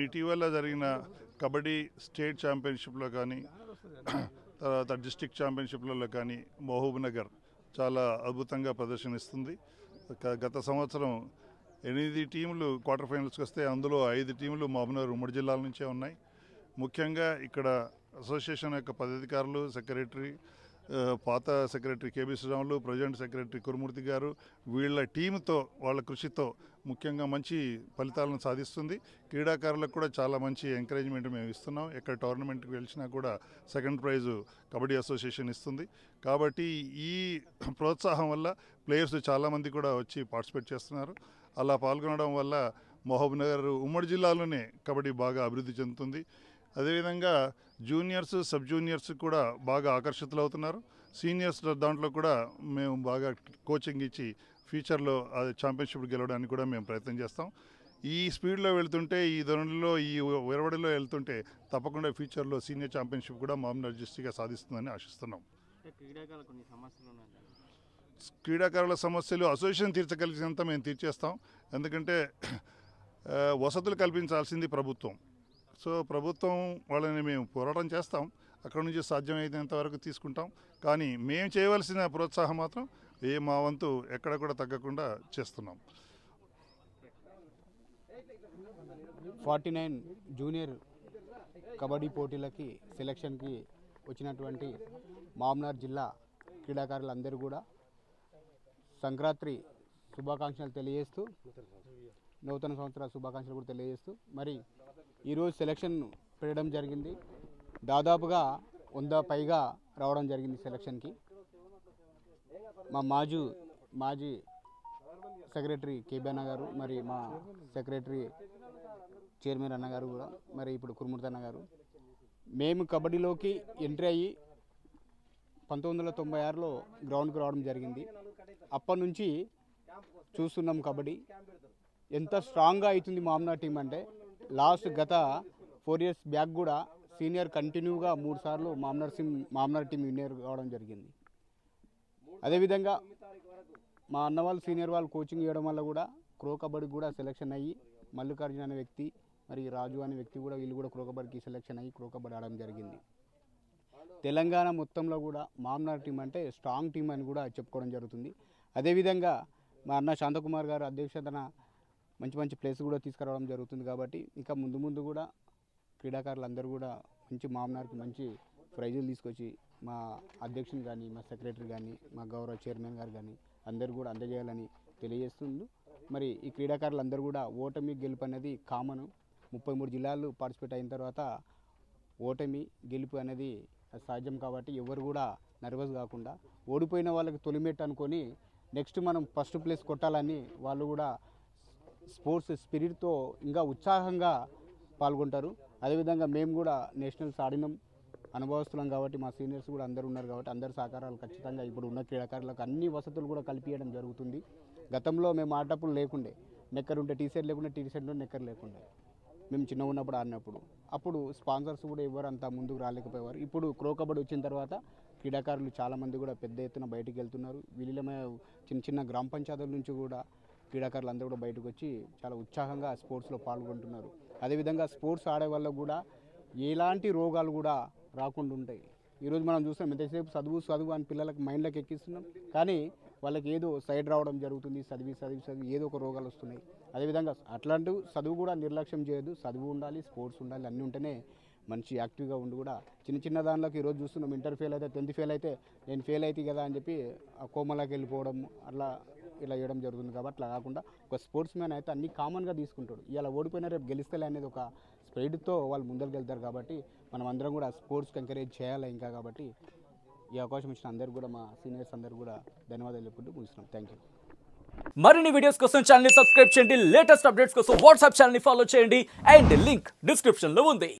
ఇటీవల జరిగిన కబడ్డీ స్టేట్ ఛాంపియన్షిప్లో కానీ తర్వాత డిస్ట్రిక్ట్ ఛాంపియన్షిప్లలో కానీ మహబూబ్నగర్ చాలా అద్భుతంగా ప్రదర్శనిస్తుంది. గత సంవత్సరం 8 టీములు క్వార్టర్ ఫైనల్స్కి వస్తే అందులో 5 టీములు మహబూబ్నగర్ ఉమ్మడి జిల్లాల నుంచే ఉన్నాయి. ముఖ్యంగా ఇక్కడ అసోసియేషన్ యొక్క పదాధికారులు, సెక్రటరీ, పాత secretary KB Sriramulu, present secretary Kurumurthy గారు, వీళ్ళ టీంతో వాళ్ళ కృషితో ముఖ్యంగా మంచి ఫలితాలను సాధిస్తుంది. క్రీడాకారులకు కూడా చాలా మంచి ఎంకరేజ్మెంట్ మేము ఇస్తున్నాం. ఎక్కడ టోర్నమెంట్కి గెలిచినా కూడా సెకండ్ ప్రైజు కబడ్డీ అసోసియేషన్ ఇస్తుంది. కాబట్టి ఈ ప్రోత్సాహం వల్ల ప్లేయర్స్ చాలామంది కూడా వచ్చి పార్టిసిపేట్ చేస్తున్నారు. అలా పాల్గొనడం వల్ల మహబూబ్నగర్ ఉమ్మడి జిల్లాలోనే కబడ్డీ బాగా అభివృద్ధి చెందుతుంది. అదేవిధంగా జూనియర్స్, సబ్ జూనియర్స్ కూడా బాగా ఆకర్షితులు అవుతున్నారు. సీనియర్స్ దాంట్లో కూడా మేము బాగా కోచింగ్ ఇచ్చి ఫ్యూచర్లో ఛాంపియన్షిప్ గెలవడానికి కూడా మేము ప్రయత్నం చేస్తాం. ఈ స్పీడ్లో వెళ్తుంటే, ఈ ధోరణిలో, ఈ ఒరవడిలో వెళ్తుంటే తప్పకుండా ఫ్యూచర్లో సీనియర్ ఛాంపియన్షిప్ కూడా మహబూబ్నగర్ డిస్ట్రిక్ట్గా సాధిస్తుందని ఆశిస్తున్నాం. క్రీడాకారుల సమస్యలు అసోసియేషన్ తీర్చగలిగినంత మేము తీర్చేస్తాం. ఎందుకంటే వసతులు కల్పించాల్సింది ప్రభుత్వం. సో ప్రభుత్వం వాళ్ళని మేము పోరాటం చేస్తాం, అక్కడ నుంచి సాధ్యమైనంత వరకు తీసుకుంటాం. కానీ మేము చేయవలసిన ప్రోత్సాహం మాత్రం మా వంతు ఎక్కడ కూడా తగ్గకుండా చేస్తున్నాం. 49 జూనియర్ కబడ్డీ పోటీలకి సెలక్షన్కి వచ్చినటువంటి మహబూబ్నగర్ జిల్లా క్రీడాకారులందరూ కూడా సంక్రాంతి శుభాకాంక్షలు తెలియజేస్తూ, నూతన సంవత్సర శుభాకాంక్షలు కూడా తెలియజేస్తూ మరి ఈరోజు సెలక్షన్ పెట్టడం జరిగింది. దాదాపుగా 100 పైగా రావడం జరిగింది సెలక్షన్కి. మా మాజీ సెక్రటరీ కేబీ అన్న గారు, మరి మా సెక్రటరీ చైర్మన్ అన్న గారు కూడా, మరి ఇప్పుడు కురుమూర్తి అన్న గారు, మేము కబడ్డీలోకి ఎంట్రీ అయ్యి 1996లో గ్రౌండ్కి రావడం జరిగింది. అప్పటి నుంచి చూస్తున్నాం కబడ్డీ ఎంత స్ట్రాంగ్గా అవుతుంది మహబూబ్నగర్ టీం అంటే. లాస్ట్ గత 4 ఇయర్స్ బ్యాక్ కూడా సీనియర్ కంటిన్యూగా 3 సార్లు మహబూబ్నగర్ టీం విన్నర్ కావడం జరిగింది. అదేవిధంగా మా అన్న వాళ్ళు సీనియర్ వాళ్ళు కోచింగ్ ఇవ్వడం వల్ల కూడా క్రో కబడ్డీ కూడా సెలెక్షన్ అయ్యి మల్లికార్జున అనే వ్యక్తి, మరి రాజు అనే వ్యక్తి కూడా, వీళ్ళు కూడా క్రో కబడ్డీకి సెలెక్షన్ అయ్యి క్రో కబడ్డీ ఆడడం జరిగింది. తెలంగాణ మొత్తంలో కూడా మహబూబ్నగర్ టీం అంటే స్ట్రాంగ్ టీం అని కూడా చెప్పుకోవడం జరుగుతుంది. అదేవిధంగా మా అన్న శాంతకుమార్ గారు అధ్యక్షతన మంచి ప్లేస్ కూడా తీసుకురావడం జరుగుతుంది. కాబట్టి ఇంకా ముందు కూడా క్రీడాకారులందరూ కూడా మహబూబ్నగర్కి మంచి ప్రైజులు తీసుకొచ్చి మా అధ్యక్షుని కానీ, మా సెక్రటరీ కానీ, మా గౌరవ చైర్మన్ గారు కానీ అందరూ కూడా అందజేయాలని తెలియజేస్తుంది. మరి ఈ క్రీడాకారులందరూ కూడా ఓటమి గెలుపు అనేది కామన్. 33 జిల్లాలు పార్టిసిపేట్ అయిన తర్వాత ఓటమి గెలుపు అనేది సహజం. కాబట్టి ఎవరు కూడా నర్వస్ కాకుండా ఓడిపోయిన వాళ్ళకి తొలిమెట్టు అనుకొని నెక్స్ట్ మనం ఫస్ట్ ప్లేస్ కొట్టాలని వాళ్ళు కూడా స్పోర్ట్స్ స్పిరిట్తో ఇంకా ఉత్సాహంగా పాల్గొంటారు. అదేవిధంగా మేము కూడా నేషనల్స్ ఆడినాం, అనుభవస్తున్నాం. కాబట్టి మా సీనియర్స్ కూడా అందరూ ఉన్నారు. కాబట్టి అందరి సహకారాలు ఖచ్చితంగా ఇప్పుడు ఉన్న క్రీడాకారులకు అన్ని వసతులు కూడా కల్పించడం జరుగుతుంది. గతంలో మేము ఆడేటప్పుడు లేకుండే, నెక్కర్ ఉంటే టీ-షర్ట్ లేకుండే, టీ-షర్ట్లో నెక్కర్ లేకుండే మేము చిన్నగా ఉన్నప్పుడు ఆడినప్పుడు. అప్పుడు స్పాన్సర్స్ కూడా ఎవరు అంత ముందుకు రాలేకపోయేవారు. ఇప్పుడు క్రో కబడ్డీ వచ్చిన తర్వాత క్రీడాకారులు చాలామంది కూడా పెద్ద ఎత్తున బయటికి వెళ్తున్నారు. విలీనమైన చిన్న గ్రామ పంచాయతీల నుంచి కూడా క్రీడాకారులు అందరూ కూడా బయటకు వచ్చి చాలా ఉత్సాహంగా స్పోర్ట్స్లో పాల్గొంటున్నారు. అదేవిధంగా స్పోర్ట్స్ ఆడే వాళ్ళకు కూడా ఎలాంటి రోగాలు కూడా రాకుండా ఉంటాయి. ఈరోజు మనం చూస్తున్నాం ఎంతసేపు చదువు అని పిల్లలకు మైండ్లోకి ఎక్కిస్తున్నాం, కానీ వాళ్ళకి ఏదో సైడ్ రావడం జరుగుతుంది. చదివి ఏదో ఒక రోగాలు వస్తున్నాయి. అదేవిధంగా అట్లాంటి చదువు కూడా నిర్లక్ష్యం చేయదు. చదువు ఉండాలి, స్పోర్ట్స్ ఉండాలి, అన్నీ ఉంటేనే మంచి యాక్టివ్గా ఉండి కూడా చిన్న దానిలోకి ఈరోజు చూస్తున్నాం. ఇంటర్ ఫెయిల్ అయితే, 10th ఫెయిల్ అయితే నేను ఫెయిల్ అయితే కదా అని చెప్పి ఆ కోమలోకి వెళ్ళిపోవడం ఇలా చేయడం జరుగుతుంది. కాబట్టి అట్లా కాకుండా ఒక స్పోర్ట్స్ మ్యాన్ అయితే అన్ని కామన్గా తీసుకుంటాడు. ఇలా ఓడిపోయినా రేపు గెలిస్తలే అనేది ఒక స్ప్రైడ్తో వాళ్ళు ముందరికి వెళ్తారు. కాబట్టి మనం అందరం కూడా స్పోర్ట్స్కి ఎంకరేజ్ చేయాలి ఇంకా. కాబట్టి ఈ అవకాశం ఇచ్చిన అందరూ కూడా, మా సీనియర్స్ అందరూ కూడా ధన్యవాదాలు చెప్పుకుంటూ ముగిస్తున్నాం. Thank you. మరిన్ని వీడియోస్ కోసం ఛానల్ సబ్స్క్రైబ్ చేయండి. లేటెస్ట్ అప్డేట్స్ కోసం వాట్సాప్ ఛానల్ ఫాలో చేయండి. అండ్ లింక్ డిస్క్రిప్షన్లో ఉంది.